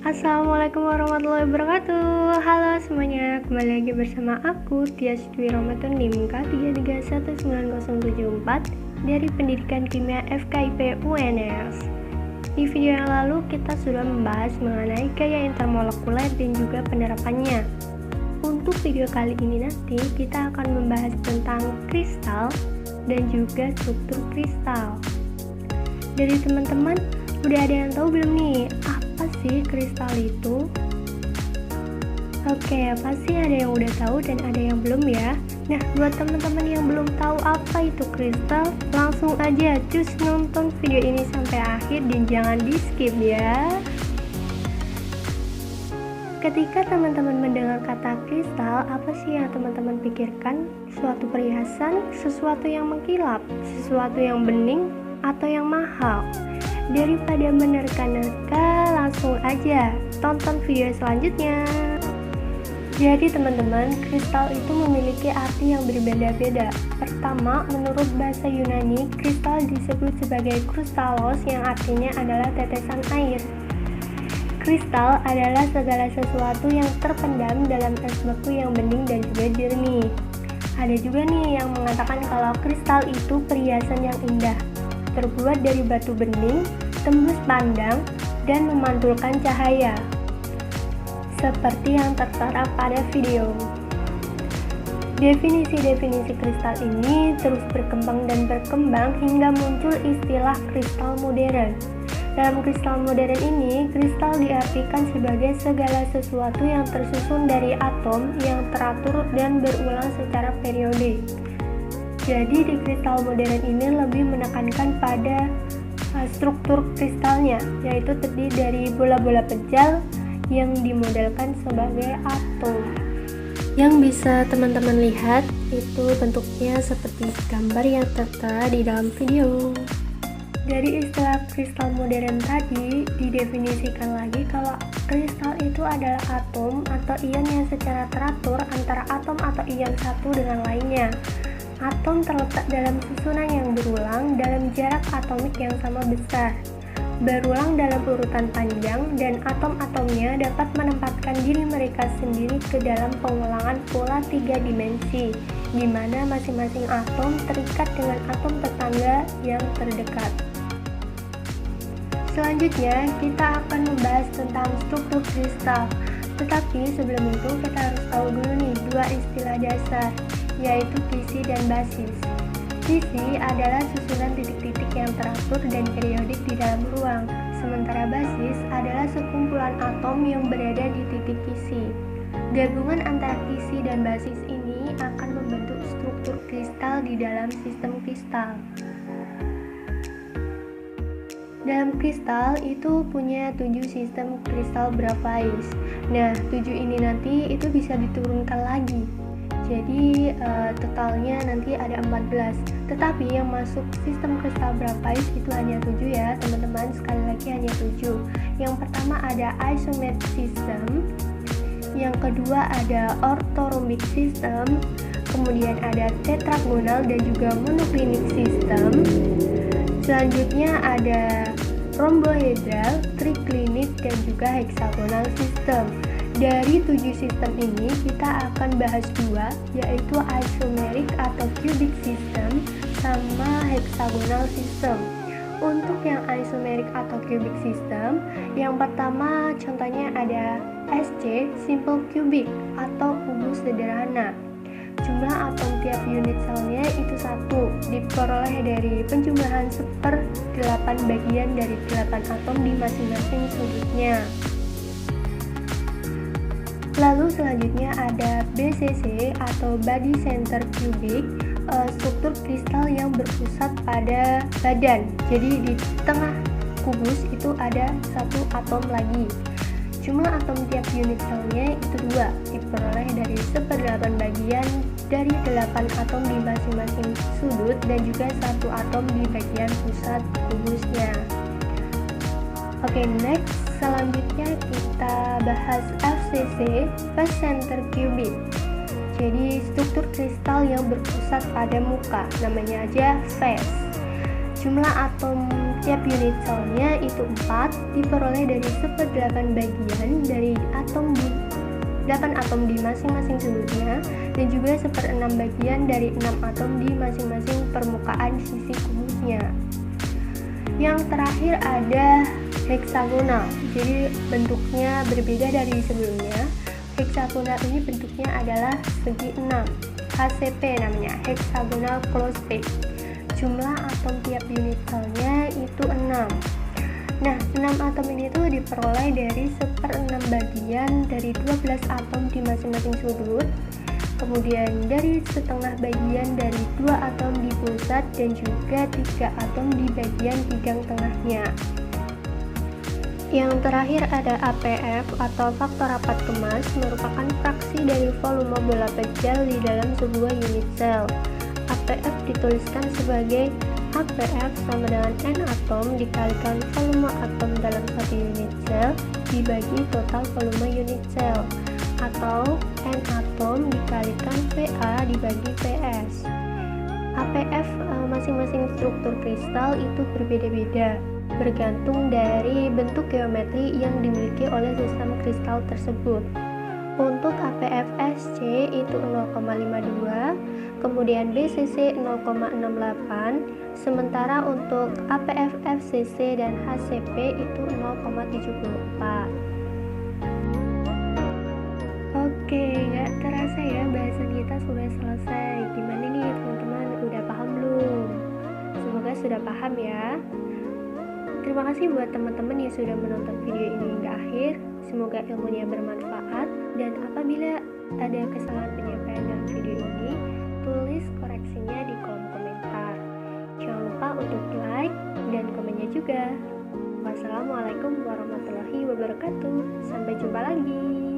Assalamualaikum warahmatullahi wabarakatuh. Halo semuanya, kembali lagi bersama aku Tias Dwi Ramadan NIM K3319074 dari Pendidikan Kimia FKIP UNS. Di video yang lalu kita sudah membahas mengenai gaya intermolekuler dan juga penerapannya. Untuk video kali ini nanti kita akan membahas tentang kristal dan juga struktur kristal. Dari teman-teman udah ada yang tahu belum nih apa sih kristal itu? Oke, pasti ada yang udah tahu dan ada yang belum ya. Nah, buat teman-teman yang belum tahu apa itu kristal, langsung aja cus nonton video ini sampai akhir dan jangan di skip ya. Ketika teman-teman mendengar kata kristal, apa sih yang teman-teman pikirkan? Suatu perhiasan, sesuatu yang mengkilap, sesuatu yang bening, atau yang mahal? Daripada menerka-nerka, langsung aja tonton video selanjutnya. Jadi teman-teman, kristal itu memiliki arti yang berbeda-beda. Pertama, menurut bahasa Yunani, kristal disebut sebagai krustalos yang artinya adalah tetesan air. Kristal adalah segala sesuatu yang terpendam dalam es beku yang bening dan juga jernih. Ada juga nih yang mengatakan kalau kristal itu perhiasan yang indah, terbuat dari batu bening, tembus pandang, dan memantulkan cahaya. Seperti yang tertera pada video. Definisi-definisi kristal ini terus berkembang dan berkembang hingga muncul istilah kristal modern. Dalam kristal modern ini, kristal diartikan sebagai segala sesuatu yang tersusun dari atom yang teratur dan berulang secara periodik. Jadi di kristal modern ini lebih menekankan pada struktur kristalnya, yaitu terdiri dari bola-bola pejal yang dimodelkan sebagai atom. Yang bisa teman-teman lihat itu bentuknya seperti gambar yang tertera di dalam video. Dari istilah kristal modern tadi didefinisikan lagi kalau kristal itu adalah atom atau ion yang secara teratur antara atom atau ion satu dengan lainnya. Atom terletak dalam susunan yang berulang dalam jarak atomik yang sama besar, berulang dalam urutan panjang, dan atom-atomnya dapat menempatkan diri mereka sendiri ke dalam pengulangan pola 3 dimensi, di mana masing-masing atom terikat dengan atom tetangga yang terdekat. Selanjutnya, kita akan membahas tentang struktur kristal. Tetapi sebelum itu kita harus tahu dulu nih dua istilah dasar, yaitu kisi dan basis. Kisi adalah susunan titik-titik yang teratur dan periodik di dalam ruang, sementara basis adalah sekumpulan atom yang berada di titik kisi. Gabungan antara kisi dan basis ini akan membentuk struktur kristal di dalam sistem kristal. Dalam kristal itu punya 7 sistem kristal grafais. Nah, 7 ini nanti itu bisa diturunkan lagi. Jadi totalnya nanti ada 14. Tetapi yang masuk sistem kristal grafais itu hanya 7 ya, teman-teman. Sekali lagi hanya 7. Yang pertama ada isometric system. Yang kedua ada orthorhombic system. Kemudian ada tetragonal dan juga monoclinic system. Selanjutnya ada rhombohedral, triclinic, dan juga hexagonal system. Dari 7 sistem ini kita akan bahas 2, yaitu isomeric atau cubic system sama hexagonal system. Untuk yang isomeric atau cubic system, yang pertama contohnya ada SC, simple cubic atau kubus sederhana. Jumlah atom tiap unit selnya itu 1, diperoleh dari penjumlahan 1/8 bagian dari 8 atom di masing-masing sudutnya. Lalu selanjutnya ada BCC atau body center cubic, struktur kristal yang berpusat pada badan. Jadi di tengah kubus itu ada 1 atom lagi. Jumlah atom tiap unit selnya itu 2, diperoleh dari 1/8 bagian dari 8 atom di masing-masing sudut dan juga 1 atom di bagian pusat kubusnya. Oke, next selanjutnya kita bahas FCC, face center cubic. Jadi struktur kristal yang berpusat pada muka, namanya aja face. Jumlah atom tiap unit selnya itu 4, diperoleh dari 1/8 bagian dari 8 atom di masing-masing sudutnya, dan juga 1/6 bagian dari 6 atom di masing-masing permukaan sisi kubusnya. Yang terakhir ada heksagonal, jadi bentuknya berbeda dari sebelumnya. Heksagonal ini bentuknya adalah segi 6, HCP namanya, hexagonal closed. Jumlah atom tiap unit selnya itu 6. Nah, 6 atom ini tuh diperoleh dari 1/6 bagian dari 12 atom di masing-masing sudut, kemudian dari 1/2 bagian dari 2 atom di pusat, dan juga 3 atom di bagian bidang tengahnya. Yang terakhir ada APF atau faktor rapat kemas, merupakan fraksi dari volume bola pejal di dalam sebuah unit sel. APF dituliskan sebagai APF sama dengan N atom dikalikan volume atom dalam satu unit sel dibagi total volume unit sel, atau N atom dikalikan VA dibagi VS. APF masing-masing struktur kristal itu berbeda-beda, bergantung dari bentuk geometri yang dimiliki oleh sistem kristal tersebut. Untuk APF-SC itu 0,52, kemudian BCC 0,68, sementara untuk APF-FCC dan HCP itu 0,74. Oke, nggak terasa ya bahasan kita sudah selesai. Gimana nih teman-teman, udah paham belum? Semoga sudah paham ya. Terima kasih buat teman-teman yang sudah menonton video ini hingga akhir. Semoga ilmunya bermanfaat, dan apabila ada kesalahan penyampaian dalam video ini, tulis koreksinya di kolom komentar. Jangan lupa untuk like dan komennya juga. Wassalamualaikum warahmatullahi wabarakatuh. Sampai jumpa lagi.